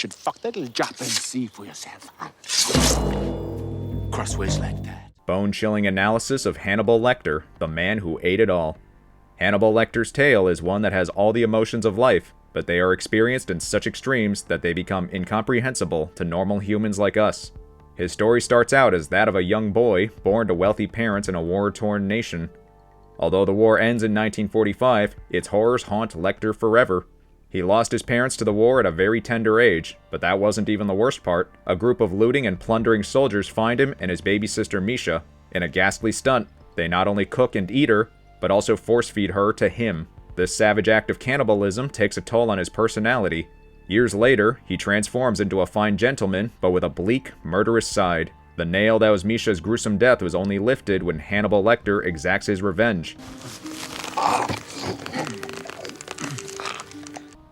should fuck that little jap and see for yourself. Crossways like that. Bone-chilling analysis of Hannibal Lecter, the man who ate it all. Hannibal Lecter's tale is one that has all the emotions of life, but they are experienced in such extremes that they become incomprehensible to normal humans like us. His story starts out as that of a young boy born to wealthy parents in a war-torn nation. Although the war ends in 1945, its horrors haunt Lecter forever. He lost his parents to the war at a very tender age, but that wasn't even the worst part. A group of looting and plundering soldiers find him and his baby sister Mischa. In a ghastly stunt, they not only cook and eat her, but also force-feed her to him. This savage act of cannibalism takes a toll on his personality. Years later, he transforms into a fine gentleman, but with a bleak, murderous side. The nail that was Mischa's gruesome death was only lifted when Hannibal Lecter exacts his revenge.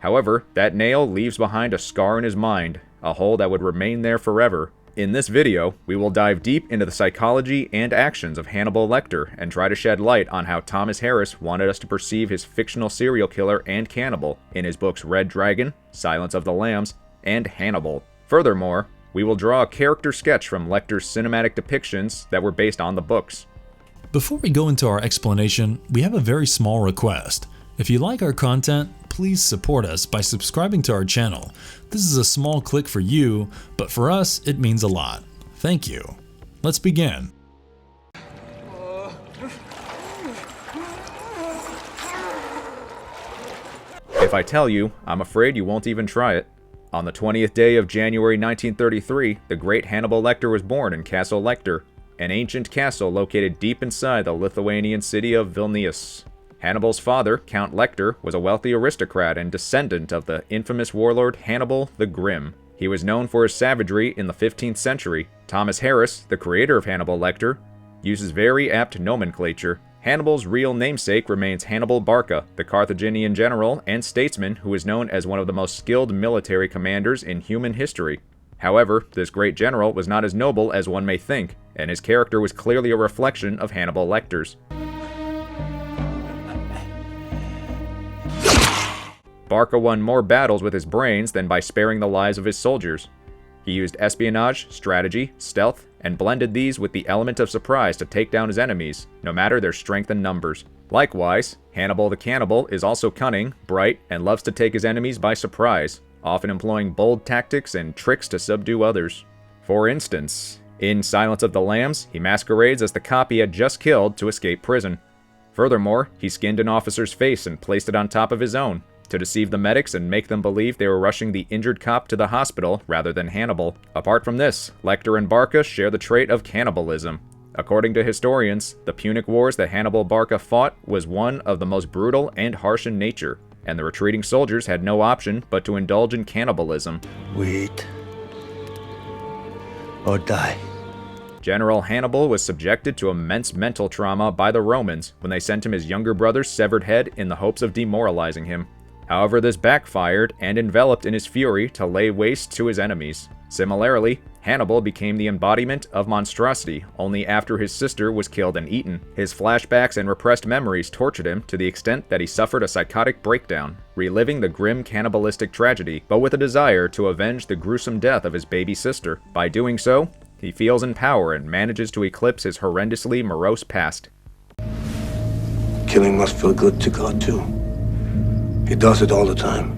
However, that nail leaves behind a scar in his mind, a hole that would remain there forever. In this video, we will dive deep into the psychology and actions of Hannibal Lecter and try to shed light on how Thomas Harris wanted us to perceive his fictional serial killer and cannibal in his books Red Dragon, Silence of the Lambs, and Hannibal. Furthermore, we will draw a character sketch from Lecter's cinematic depictions that were based on the books. Before we go into our explanation, we have a very small request. If you like our content, please support us by subscribing to our channel. This is a small click for you, but for us, it means a lot. Thank you. Let's begin. If I tell you, I'm afraid you won't even try it. On the 20th day of January 1933, the great Hannibal Lecter was born in Castle Lecter, an ancient castle located deep inside the Lithuanian city of Vilnius. Hannibal's father, Count Lecter, was a wealthy aristocrat and descendant of the infamous warlord Hannibal the Grim. He was known for his savagery in the 15th century. Thomas Harris, the creator of Hannibal Lecter, uses very apt nomenclature. Hannibal's real namesake remains Hannibal Barca, the Carthaginian general and statesman who is known as one of the most skilled military commanders in human history. However, this great general was not as noble as one may think, and his character was clearly a reflection of Hannibal Lecter's. Barca won more battles with his brains than by sparing the lives of his soldiers. He used espionage, strategy, stealth, and blended these with the element of surprise to take down his enemies, no matter their strength and numbers. Likewise, Hannibal the Cannibal is also cunning, bright, and loves to take his enemies by surprise, often employing bold tactics and tricks to subdue others. For instance, in Silence of the Lambs, he masquerades as the cop he had just killed to escape prison. Furthermore, he skinned an officer's face and placed it on top of his own, to deceive the medics and make them believe they were rushing the injured cop to the hospital rather than Hannibal. Apart from this, Lecter and Barca share the trait of cannibalism. According to historians, the Punic Wars that Hannibal Barca fought was one of the most brutal and harsh in nature, and the retreating soldiers had no option but to indulge in cannibalism. We eat or die. General Hannibal was subjected to immense mental trauma by the Romans when they sent him his younger brother's severed head in the hopes of demoralizing him. However, this backfired and enveloped in his fury to lay waste to his enemies. Similarly, Hannibal became the embodiment of monstrosity only after his sister was killed and eaten. His flashbacks and repressed memories tortured him to the extent that he suffered a psychotic breakdown, reliving the grim cannibalistic tragedy, but with a desire to avenge the gruesome death of his baby sister. By doing so, he feels in power and manages to eclipse his horrendously morose past. Killing must feel good to God too. He does it all the time.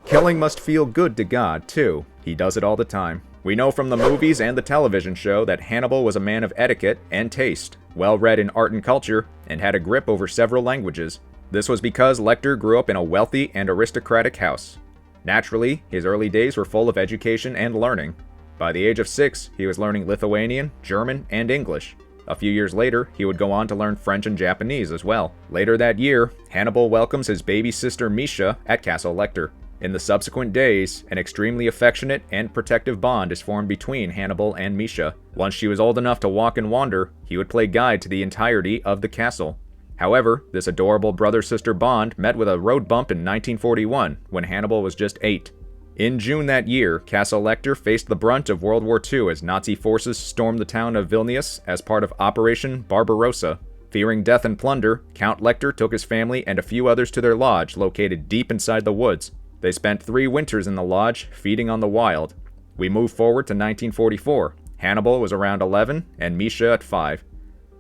Killing must feel good to God, too. He does it all the time. We know from the movies and the television show that Hannibal was a man of etiquette and taste, well-read in art and culture, and had a grip over several languages. This was because Lecter grew up in a wealthy and aristocratic house. Naturally, his early days were full of education and learning. By the age of 6, he was learning Lithuanian, German, and English. A few years later, he would go on to learn French and Japanese as well. Later that year, Hannibal welcomes his baby sister Mischa at Castle Lecter. In the subsequent days, an extremely affectionate and protective bond is formed between Hannibal and Mischa. Once she was old enough to walk and wander, he would play guide to the entirety of the castle. However, this adorable brother-sister bond met with a road bump in 1941, when Hannibal was just 8. In June that year, Castle Lecter faced the brunt of World War II as Nazi forces stormed the town of Vilnius as part of Operation Barbarossa. Fearing death and plunder, Count Lecter took his family and a few others to their lodge located deep inside the woods. They spent 3 winters in the lodge, feeding on the wild. We move forward to 1944. Hannibal was around 11, and Mischa at 5.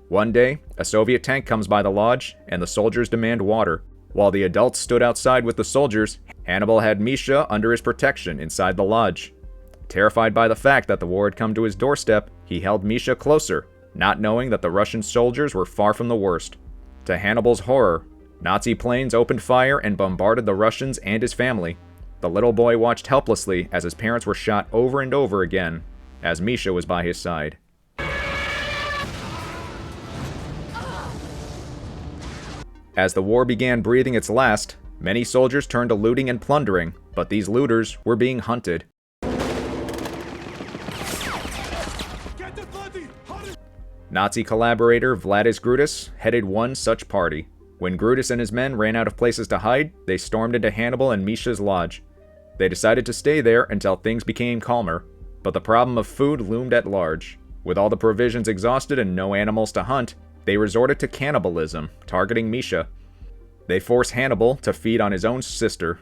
One day, a Soviet tank comes by the lodge, and the soldiers demand water. While the adults stood outside with the soldiers, Hannibal had Mischa under his protection inside the lodge. Terrified by the fact that the war had come to his doorstep, he held Mischa closer, not knowing that the Russian soldiers were far from the worst. To Hannibal's horror, Nazi planes opened fire and bombarded the Russians and his family. The little boy watched helplessly as his parents were shot over and over again, as Mischa was by his side. As the war began breathing its last, many soldiers turned to looting and plundering, but these looters were being hunted. Nazi collaborator Vladis Grutus headed one such party. When Grutus and his men ran out of places to hide, they stormed into Hannibal and Mischa's lodge. They decided to stay there until things became calmer, but the problem of food loomed at large. With all the provisions exhausted and no animals to hunt, they resorted to cannibalism, targeting Mischa. They force Hannibal to feed on his own sister.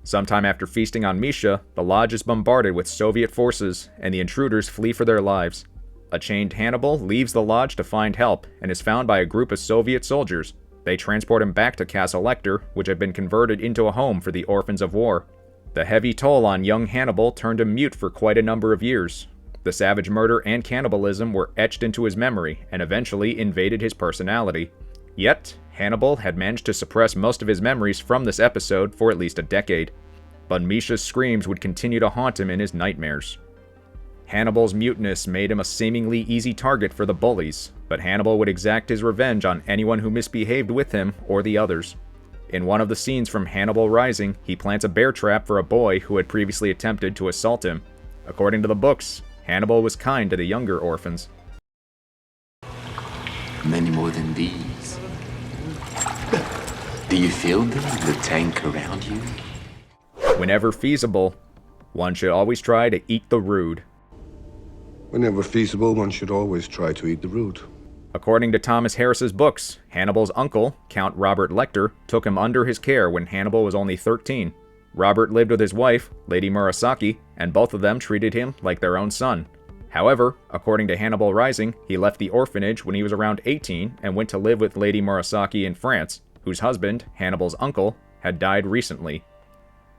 Sometime after feasting on Mischa, the lodge is bombarded with Soviet forces, and the intruders flee for their lives. A chained Hannibal leaves the lodge to find help, and is found by a group of Soviet soldiers. They transport him back to Castle Lecter, which had been converted into a home for the orphans of war. The heavy toll on young Hannibal turned him mute for quite a number of years. The savage murder and cannibalism were etched into his memory, and eventually invaded his personality. Yet, Hannibal had managed to suppress most of his memories from this episode for at least a decade. But Mischa's screams would continue to haunt him in his nightmares. Hannibal's muteness made him a seemingly easy target for the bullies, but Hannibal would exact his revenge on anyone who misbehaved with him or the others. In one of the scenes from Hannibal Rising, he plants a bear trap for a boy who had previously attempted to assault him. According to the books, Hannibal was kind to the younger orphans. Many more than these. Do you feel them in the tank around you? Whenever feasible, one should always try to eat the rude. Whenever feasible, one should always try to eat the root. According to Thomas Harris's books, Hannibal's uncle, Count Robert Lecter, took him under his care when Hannibal was only 13. Robert lived with his wife, Lady Murasaki, and both of them treated him like their own son. However, according to Hannibal Rising, he left the orphanage when he was around 18 and went to live with Lady Murasaki in France, whose husband, Hannibal's uncle, had died recently.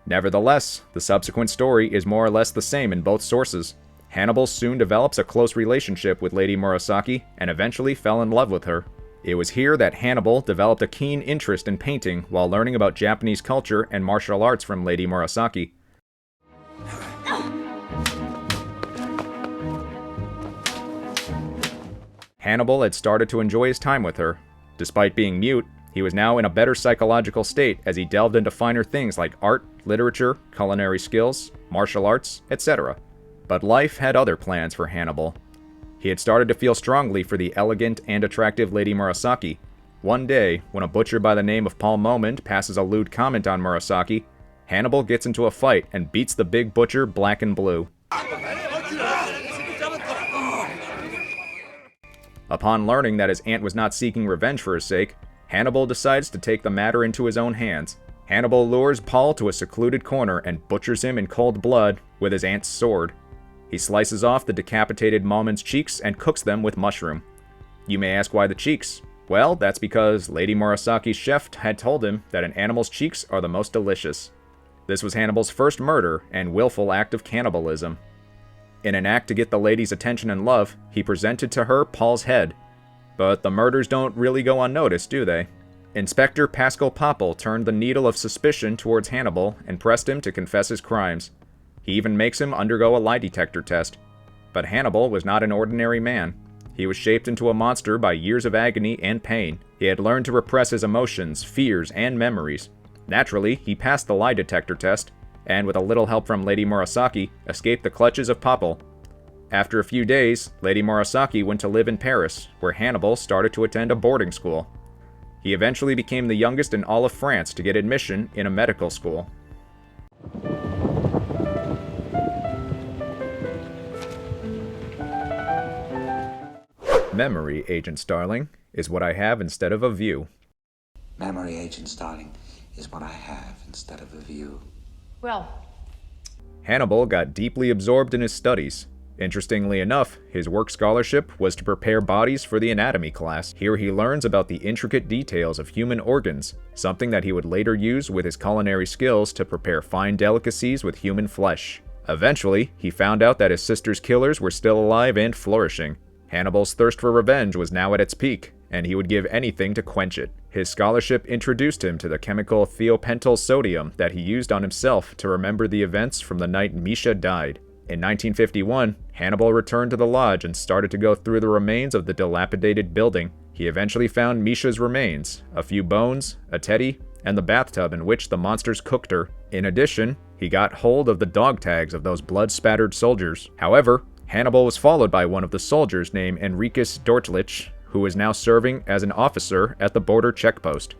Nevertheless, the subsequent story is more or less the same in both sources. Hannibal soon develops a close relationship with Lady Murasaki and eventually fell in love with her. It was here that Hannibal developed a keen interest in painting while learning about Japanese culture and martial arts from Lady Murasaki. Hannibal had started to enjoy his time with her. Despite being mute, he was now in a better psychological state as he delved into finer things like art, literature, culinary skills, martial arts, etc. But life had other plans for Hannibal. He had started to feel strongly for the elegant and attractive Lady Murasaki. One day, when a butcher by the name of Paul Momond passes a lewd comment on Murasaki, Hannibal gets into a fight and beats the big butcher black and blue. Upon learning that his aunt was not seeking revenge for his sake, Hannibal decides to take the matter into his own hands. Hannibal lures Paul to a secluded corner and butchers him in cold blood with his aunt's sword. He slices off the decapitated Momond's cheeks and cooks them with mushroom. You may ask why the cheeks? Well, that's because Lady Murasaki's chef had told him that an animal's cheeks are the most delicious. This was Hannibal's first murder and willful act of cannibalism. In an act to get the lady's attention and love, he presented to her Paul's head. But the murders don't really go unnoticed, do they? Inspector Pascal Popple turned the needle of suspicion towards Hannibal and pressed him to confess his crimes. He even makes him undergo a lie detector test. But Hannibal was not an ordinary man. He was shaped into a monster by years of agony and pain. He had learned to repress his emotions, fears, and memories. Naturally, he passed the lie detector test, and with a little help from Lady Murasaki, escaped the clutches of Popple. After a few days, Lady Murasaki went to live in Paris, where Hannibal started to attend a boarding school. He eventually became the youngest in all of France to get admission in a medical school. Memory, Agent Starling, is what I have instead of a view. Memory, Agent Starling, is what I have instead of a view. Well, Hannibal got deeply absorbed in his studies. Interestingly enough, his work scholarship was to prepare bodies for the anatomy class. Here he learns about the intricate details of human organs, something that he would later use with his culinary skills to prepare fine delicacies with human flesh. Eventually, he found out that his sister's killers were still alive and flourishing. Hannibal's thirst for revenge was now at its peak, and he would give anything to quench it. His scholarship introduced him to the chemical thiopentyl sodium that he used on himself to remember the events from the night Mischa died. In 1951, Hannibal returned to the lodge and started to go through the remains of the dilapidated building. He eventually found Mischa's remains, a few bones, a teddy, and the bathtub in which the monsters cooked her. In addition, he got hold of the dog tags of those blood-spattered soldiers. However, Hannibal was followed by one of the soldiers named Enriquez Dortlich, who is now serving as an officer at the border checkpost.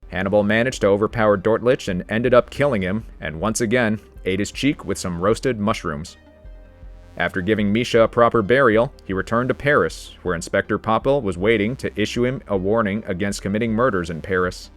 Hannibal managed to overpower Dortlich and ended up killing him, and once again, ate his cheek with some roasted mushrooms. After giving Mischa a proper burial, he returned to Paris, where Inspector Popel was waiting to issue him a warning against committing murders in Paris.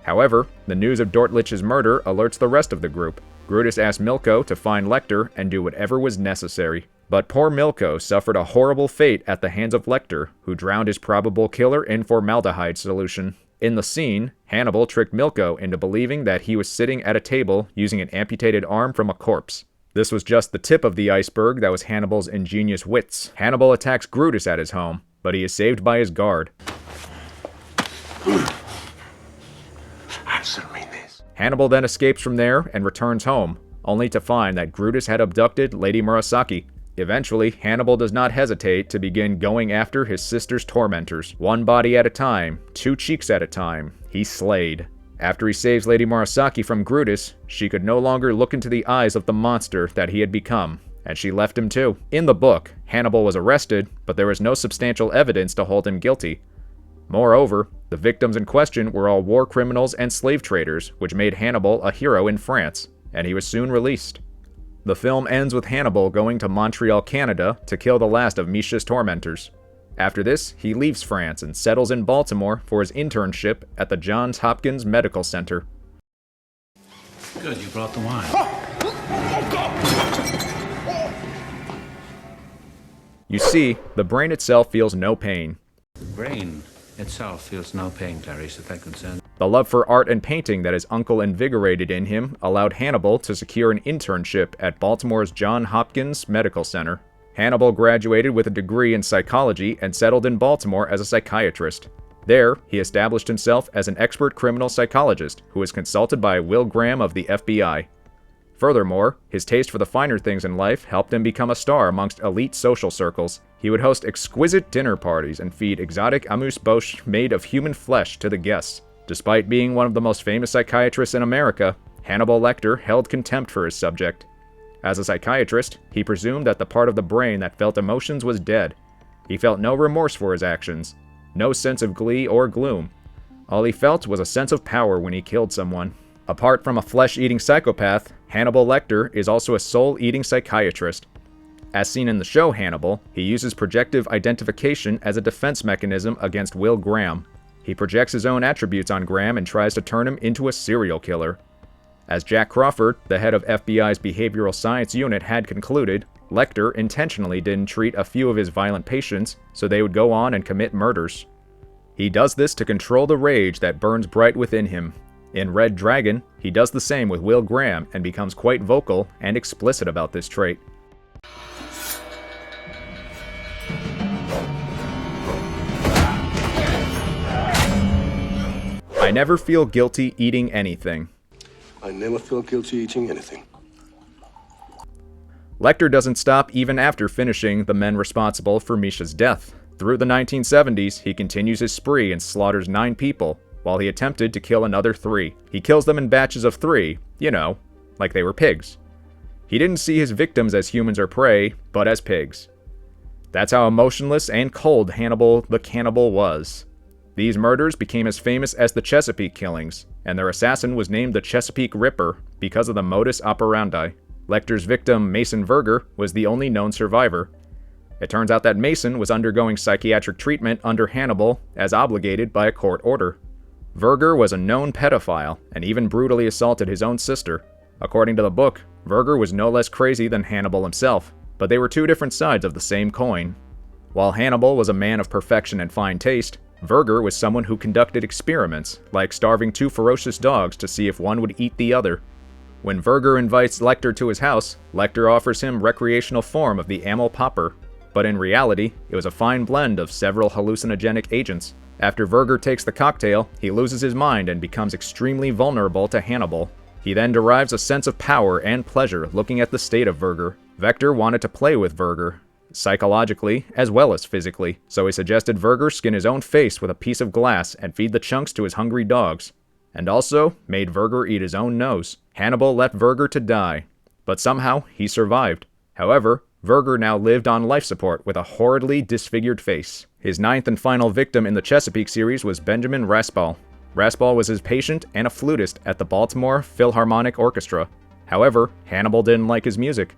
However, the news of Dortlich's murder alerts the rest of the group. Brutus asked Milko to find Lecter and do whatever was necessary. But poor Milko suffered a horrible fate at the hands of Lecter, who drowned his probable killer in formaldehyde solution. In the scene, Hannibal tricked Milko into believing that he was sitting at a table using an amputated arm from a corpse. This was just the tip of the iceberg that was Hannibal's ingenious wits. Hannibal attacks Brutus at his home, but he is saved by his guard. Answer me this. Hannibal then escapes from there and returns home, only to find that Brutus had abducted Lady Murasaki. Eventually, Hannibal does not hesitate to begin going after his sister's tormentors. One body at a time, 2 cheeks at a time, he slayed. After he saves Lady Murasaki from Brutus, she could no longer look into the eyes of the monster that he had become, and she left him too. In the book, Hannibal was arrested, but there was no substantial evidence to hold him guilty. Moreover, the victims in question were all war criminals and slave traders, which made Hannibal a hero in France, and he was soon released. The film ends with Hannibal going to Montreal, Canada to kill the last of Mischa's tormentors. After this, he leaves France and settles in Baltimore for his internship at the Johns Hopkins Medical Center. Good, you brought the wine. You see, the brain itself feels no pain. The brain itself feels no pain, Clarice, if that concerns. The love for art and painting that his uncle invigorated in him allowed Hannibal to secure an internship at Baltimore's Johns Hopkins Medical Center. Hannibal graduated with a degree in psychology and settled in Baltimore as a psychiatrist. There, he established himself as an expert criminal psychologist who was consulted by Will Graham of the FBI. Furthermore, his taste for the finer things in life helped him become a star amongst elite social circles. He would host exquisite dinner parties and feed exotic amuse-bouche made of human flesh to the guests. Despite being one of the most famous psychiatrists in America, Hannibal Lecter held contempt for his subject. As a psychiatrist, he presumed that the part of the brain that felt emotions was dead. He felt no remorse for his actions, no sense of glee or gloom. All he felt was a sense of power when he killed someone. Apart from a flesh-eating psychopath, Hannibal Lecter is also a soul-eating psychiatrist. As seen in the show Hannibal, he uses projective identification as a defense mechanism against Will Graham. He projects his own attributes on Graham and tries to turn him into a serial killer. As Jack Crawford, the head of FBI's behavioral science unit, had concluded, Lecter intentionally didn't treat a few of his violent patients so they would go on and commit murders. He does this to control the rage that burns bright within him. In Red Dragon, he does the same with Will Graham and becomes quite vocal and explicit about this trait. I never feel guilty eating anything. I never feel guilty eating anything. Lecter doesn't stop even after finishing the men responsible for Mischa's death. Through the 1970s, he continues his spree and slaughters 9 people, while he attempted to kill another 3. He kills them in batches of 3, you know, like they were pigs. He didn't see his victims as humans or prey, but as pigs. That's how emotionless and cold Hannibal the Cannibal was. These murders became as famous as the Chesapeake killings, and their assassin was named the Chesapeake Ripper because of the modus operandi. Lecter's victim, Mason Verger, was the only known survivor. It turns out that Mason was undergoing psychiatric treatment under Hannibal as obligated by a court order. Verger was a known pedophile and even brutally assaulted his own sister. According to the book, Verger was no less crazy than Hannibal himself, but they were two different sides of the same coin. While Hannibal was a man of perfection and fine taste, Verger was someone who conducted experiments, like starving two ferocious dogs to see if one would eat the other. When Verger invites Lecter to his house, Lecter offers him recreational form of the amyl popper, but in reality, it was a fine blend of several hallucinogenic agents. After Verger takes the cocktail, he loses his mind and becomes extremely vulnerable to Hannibal. He then derives a sense of power and pleasure looking at the state of Verger. Lecter wanted to play with Verger, psychologically as well as physically, so he suggested Verger skin his own face with a piece of glass and feed the chunks to his hungry dogs, and also made Verger eat his own nose. Hannibal left Verger to die, but somehow he survived. However, Verger now lived on life support with a horridly disfigured face. His ninth and final victim in the Chesapeake series was Benjamin Raspail. Raspail was his patient and a flutist at the Baltimore Philharmonic Orchestra. However, Hannibal didn't like his music.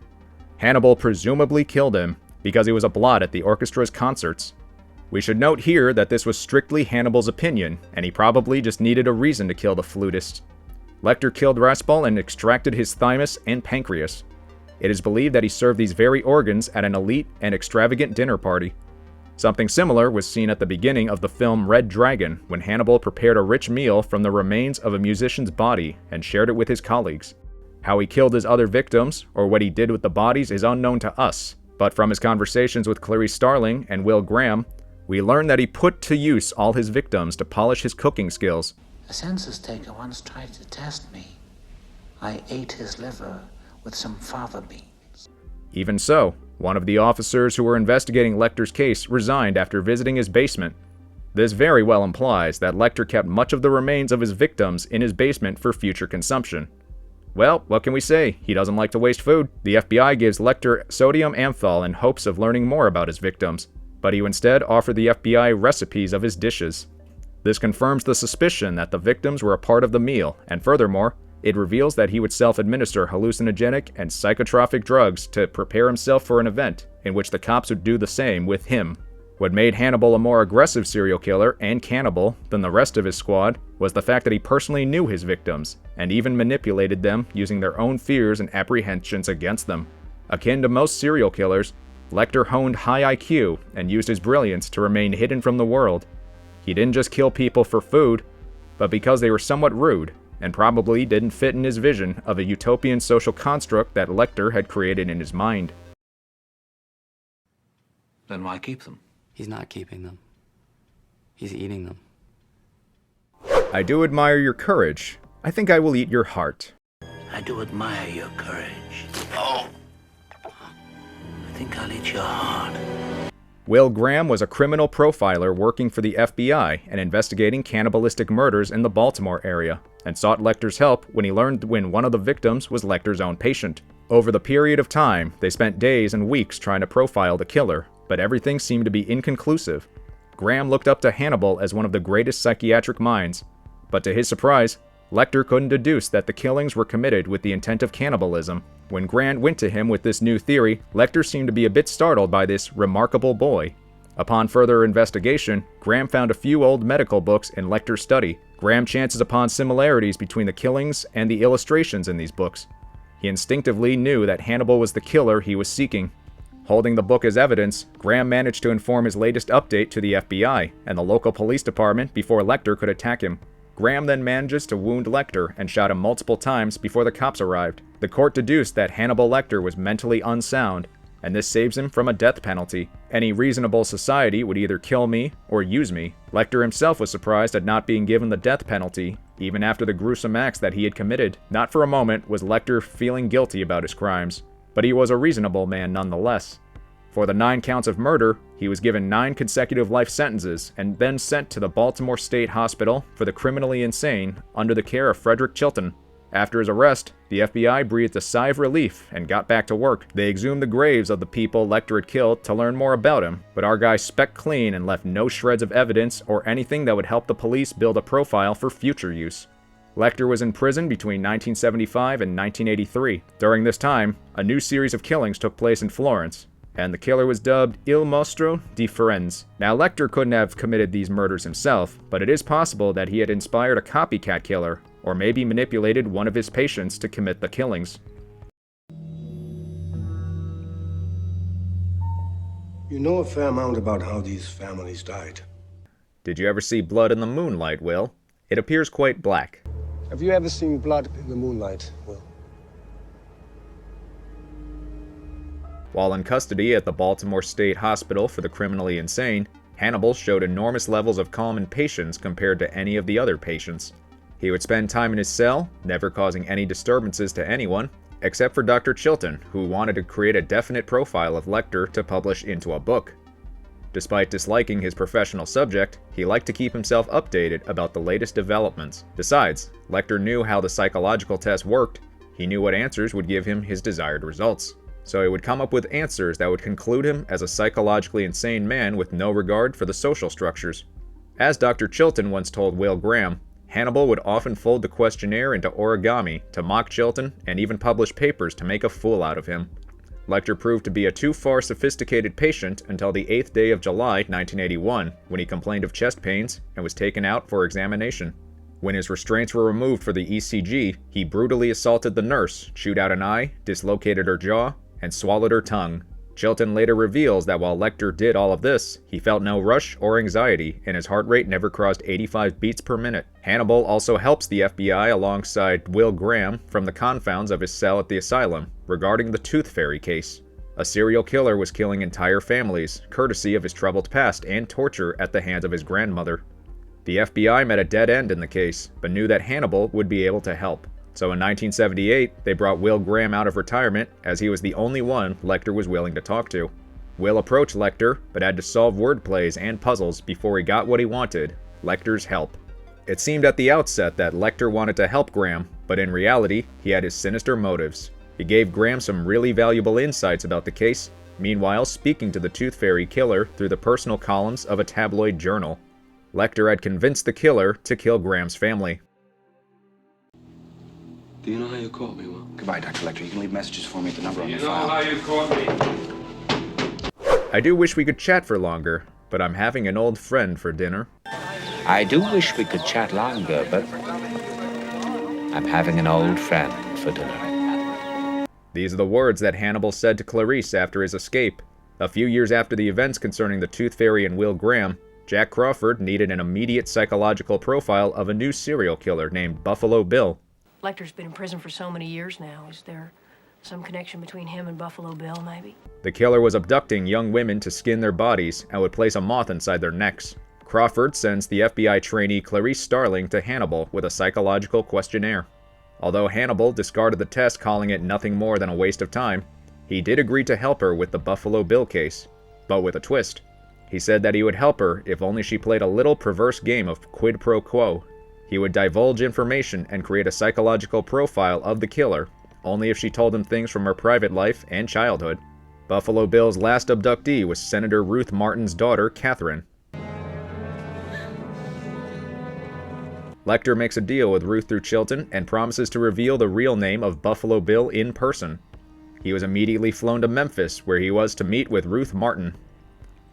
Hannibal presumably killed him because he was a blot at the orchestra's concerts. We should note here that this was strictly Hannibal's opinion, and he probably just needed a reason to kill the flutist. Lecter killed Raspail and extracted his thymus and pancreas. It is believed that he served these very organs at an elite and extravagant dinner party. Something similar was seen at the beginning of the film Red Dragon, when Hannibal prepared a rich meal from the remains of a musician's body and shared it with his colleagues. How he killed his other victims, or what he did with the bodies, is unknown to us, but from his conversations with Clarice Starling and Will Graham, we learn that he put to use all his victims to polish his cooking skills. A census taker once tried to test me. I ate his liver with some fava beans. Even so, one of the officers who were investigating Lecter's case resigned after visiting his basement. This very well implies that Lecter kept much of the remains of his victims in his basement for future consumption. Well, what can we say? He doesn't like to waste food. The FBI gives Lecter sodium amyl in hopes of learning more about his victims, but he instead offered the FBI recipes of his dishes. This confirms the suspicion that the victims were a part of the meal, and furthermore, it reveals that he would self-administer hallucinogenic and psychotropic drugs to prepare himself for an event in which the cops would do the same with him. What made Hannibal a more aggressive serial killer and cannibal than the rest of his squad was the fact that he personally knew his victims, and even manipulated them using their own fears and apprehensions against them. Akin to most serial killers, Lecter honed high IQ and used his brilliance to remain hidden from the world. He didn't just kill people for food, but because they were somewhat rude, and probably didn't fit in his vision of a utopian social construct that Lecter had created in his mind. Then why keep them? He's not keeping them. He's eating them. I do admire your courage. I think I will eat your heart. I do admire your courage. Oh! I think I'll eat your heart. Will Graham was a criminal profiler working for the FBI and investigating cannibalistic murders in the Baltimore area, and sought Lecter's help when he learned one of the victims was Lecter's own patient. Over the period of time, they spent days and weeks trying to profile the killer, but everything seemed to be inconclusive. Graham looked up to Hannibal as one of the greatest psychiatric minds, but to his surprise, Lecter couldn't deduce that the killings were committed with the intent of cannibalism. When Grant went to him with this new theory, Lecter seemed to be a bit startled by this remarkable boy. Upon further investigation, Graham found a few old medical books in Lecter's study. Graham chances upon similarities between the killings and the illustrations in these books. He instinctively knew that Hannibal was the killer he was seeking. Holding the book as evidence, Graham managed to inform his latest update to the FBI and the local police department before Lecter could attack him. Graham then manages to wound Lecter and shot him multiple times before the cops arrived. The court deduced that Hannibal Lecter was mentally unsound, and this saves him from a death penalty. Any reasonable society would either kill me or use me. Lecter himself was surprised at not being given the death penalty, even after the gruesome acts that he had committed. Not for a moment was Lecter feeling guilty about his crimes, but he was a reasonable man nonetheless. For the 9 counts of murder, he was given 9 consecutive life sentences and then sent to the Baltimore State Hospital for the criminally insane under the care of Frederick Chilton. After his arrest, the FBI breathed a sigh of relief and got back to work. They exhumed the graves of the people Lecter had killed to learn more about him, but our guy specked clean and left no shreds of evidence or anything that would help the police build a profile for future use. Lecter was in prison between 1975 and 1983. During this time, a new series of killings took place in Florence, and the killer was dubbed Il Mostro di Firenze. Now, Lecter couldn't have committed these murders himself, but it is possible that he had inspired a copycat killer, or maybe manipulated one of his patients to commit the killings. You know a fair amount about how these families died. Did you ever see Blood in the Moonlight, Will? It appears quite black. Have you ever seen blood in the moonlight, Will? While in custody at the Baltimore State Hospital for the Criminally Insane, Hannibal showed enormous levels of calm and patience compared to any of the other patients. He would spend time in his cell, never causing any disturbances to anyone, except for Dr. Chilton, who wanted to create a definite profile of Lecter to publish into a book. Despite disliking his professional subject, he liked to keep himself updated about the latest developments. Besides, Lecter knew how the psychological test worked. He knew what answers would give him his desired results. So he would come up with answers that would conclude him as a psychologically insane man with no regard for the social structures. As Dr. Chilton once told Will Graham, Hannibal would often fold the questionnaire into origami to mock Chilton and even publish papers to make a fool out of him. Lecter proved to be a too far sophisticated patient until the 8th day of July 1981, when he complained of chest pains and was taken out for examination. When his restraints were removed for the ECG, he brutally assaulted the nurse, chewed out an eye, dislocated her jaw, and swallowed her tongue. Chilton later reveals that while Lecter did all of this, he felt no rush or anxiety, and his heart rate never crossed 85 beats per minute. Hannibal also helps the FBI alongside Will Graham from the confounds of his cell at the asylum regarding the Tooth Fairy case. A serial killer was killing entire families, courtesy of his troubled past and torture at the hands of his grandmother. The FBI met a dead end in the case, but knew that Hannibal would be able to help. So in 1978, they brought Will Graham out of retirement, as he was the only one Lecter was willing to talk to. Will approached Lecter, but had to solve word plays and puzzles before he got what he wanted: Lecter's help. It seemed at the outset that Lecter wanted to help Graham, but in reality, he had his sinister motives. He gave Graham some really valuable insights about the case, meanwhile speaking to the Tooth Fairy killer through the personal columns of a tabloid journal. Lecter had convinced the killer to kill Graham's family. Do you know how you caught me, Will? Goodbye, Dr. Lecter. You can leave messages for me at the number on You your know file. how you caught me? I do wish we could chat for longer, but I'm having an old friend for dinner. I do wish we could chat longer, but I'm having an old friend for dinner. These are the words that Hannibal said to Clarice after his escape. A few years after the events concerning the Tooth Fairy and Will Graham, Jack Crawford needed an immediate psychological profile of a new serial killer named Buffalo Bill. Lecter's been in prison for so many years now. Is there some connection between him and Buffalo Bill, maybe? The killer was abducting young women to skin their bodies and would place a moth inside their necks. Crawford sends the FBI trainee Clarice Starling to Hannibal with a psychological questionnaire. Although Hannibal discarded the test, calling it nothing more than a waste of time, he did agree to help her with the Buffalo Bill case, but with a twist. He said that he would help her if only she played a little perverse game of quid pro quo. He would divulge information and create a psychological profile of the killer, only if she told him things from her private life and childhood. Buffalo Bill's last abductee was Senator Ruth Martin's daughter, Catherine. Lecter makes a deal with Ruth through Chilton and promises to reveal the real name of Buffalo Bill in person. He was immediately flown to Memphis, where he was to meet with Ruth Martin.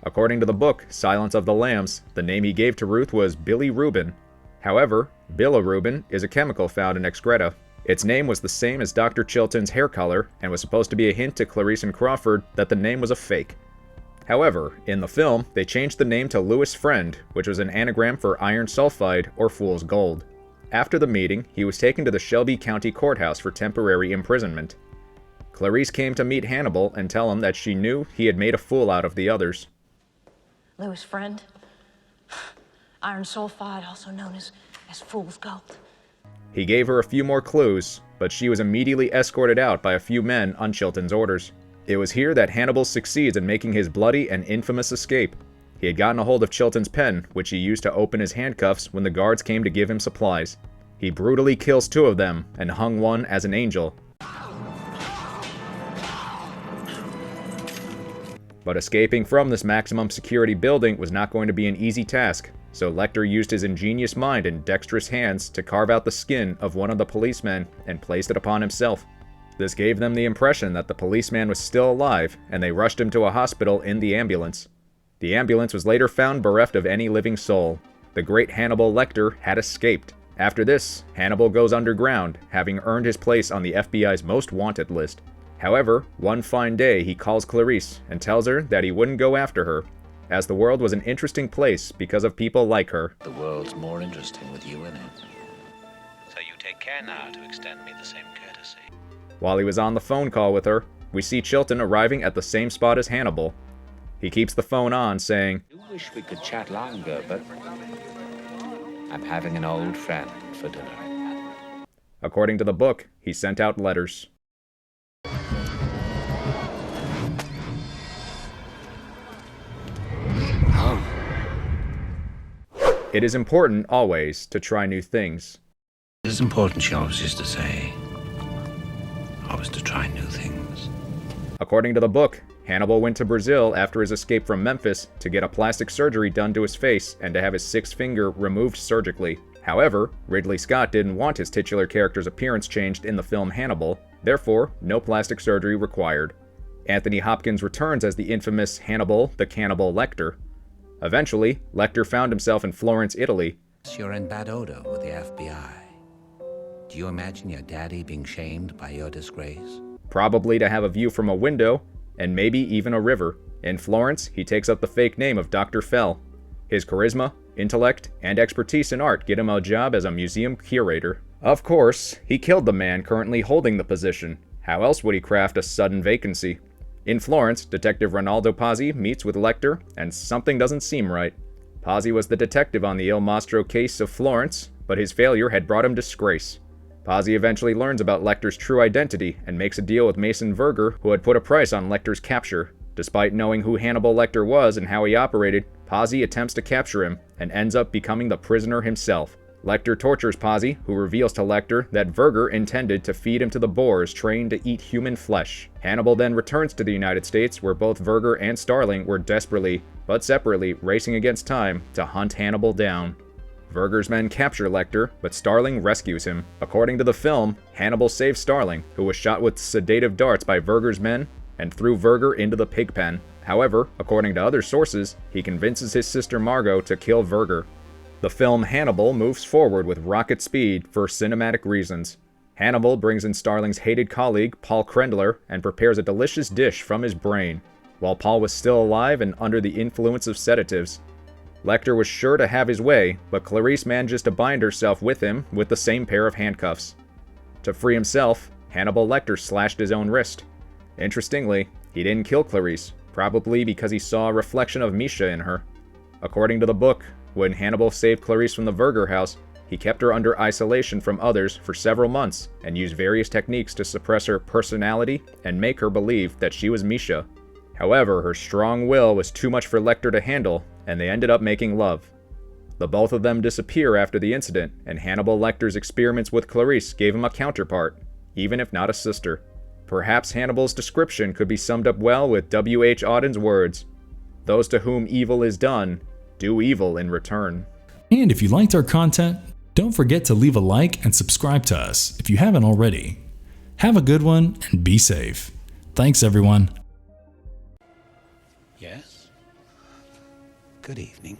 According to the book, Silence of the Lambs, the name he gave to Ruth was Billy Rubin. However, bilirubin is a chemical found in excreta. Its name was the same as Dr. Chilton's hair color and was supposed to be a hint to Clarice and Crawford that the name was a fake. However, in the film, they changed the name to Louis Friend, which was an anagram for iron sulfide or fool's gold. After the meeting, he was taken to the Shelby County Courthouse for temporary imprisonment. Clarice came to meet Hannibal and tell him that she knew he had made a fool out of the others. Louis Friend? Iron sulfide, also known as fool's gold. He gave her a few more clues, but she was immediately escorted out by a few men on Chilton's orders. It was here that Hannibal succeeds in making his bloody and infamous escape. He had gotten a hold of Chilton's pen, which he used to open his handcuffs when the guards came to give him supplies. He brutally kills two of them and hung one as an angel. But escaping from this maximum security building was not going to be an easy task, so Lecter used his ingenious mind and dexterous hands to carve out the skin of one of the policemen and placed it upon himself. This gave them the impression that the policeman was still alive, and they rushed him to a hospital in the ambulance. The ambulance was later found bereft of any living soul. The great Hannibal Lecter had escaped. After this, Hannibal goes underground, having earned his place on the FBI's most wanted list. However, one fine day he calls Clarice and tells her that he wouldn't go after her, as the world was an interesting place because of people like her. The world's more interesting with you in it. So you take care now to extend me the same courtesy. While he was on the phone call with her, we see Chilton arriving at the same spot as Hannibal. He keeps the phone on, saying, I do wish we could chat longer, but I'm having an old friend for dinner. According to the book, he sent out letters. It is important, always, to try new things. It is important, she always used to say, always to try new things. According to the book, Hannibal went to Brazil after his escape from Memphis to get a plastic surgery done to his face and to have his sixth finger removed surgically. However, Ridley Scott didn't want his titular character's appearance changed in the film Hannibal, therefore, no plastic surgery required. Anthony Hopkins returns as the infamous Hannibal the Cannibal Lecter. Eventually, Lecter found himself in Florence, Italy. You're in bad odor with the FBI. Do you imagine your daddy being shamed by your disgrace? Probably to have a view from a window, and maybe even a river. In Florence, he takes up the fake name of Dr. Fell. His charisma, intellect, and expertise in art get him a job as a museum curator. Of course, he killed the man currently holding the position. How else would he craft a sudden vacancy? In Florence, Detective Ronaldo Pazzi meets with Lecter, and something doesn't seem right. Pazzi was the detective on the Il Mostro case of Florence, but his failure had brought him disgrace. Pazzi eventually learns about Lecter's true identity and makes a deal with Mason Verger, who had put a price on Lecter's capture. Despite knowing who Hannibal Lecter was and how he operated, Pazzi attempts to capture him and ends up becoming the prisoner himself. Lecter tortures Pazzi, who reveals to Lecter that Verger intended to feed him to the boars trained to eat human flesh. Hannibal then returns to the United States, where both Verger and Starling were desperately, but separately, racing against time to hunt Hannibal down. Verger's men capture Lecter, but Starling rescues him. According to the film, Hannibal saves Starling, who was shot with sedative darts by Verger's men, and threw Verger into the pig pen. However, according to other sources, he convinces his sister Margot to kill Verger. The film Hannibal moves forward with rocket speed for cinematic reasons. Hannibal brings in Starling's hated colleague, Paul Krendler, and prepares a delicious dish from his brain, while Paul was still alive and under the influence of sedatives. Lecter was sure to have his way, but Clarice manages to bind herself with him with the same pair of handcuffs. To free himself, Hannibal Lecter slashed his own wrist. Interestingly, he didn't kill Clarice, probably because he saw a reflection of Mischa in her. According to the book, when Hannibal saved Clarice from the Verger house, he kept her under isolation from others for several months and used various techniques to suppress her personality and make her believe that she was Mischa. However, her strong will was too much for Lecter to handle, and they ended up making love. The both of them disappear after the incident, and Hannibal Lecter's experiments with Clarice gave him a counterpart, even if not a sister. Perhaps Hannibal's description could be summed up well with W.H. Auden's words, "Those to whom evil is done, do evil in return." And if you liked our content, don't forget to leave a like and subscribe to us if you haven't already. Have a good one and be safe. Thanks, everyone. Yes? Good evening.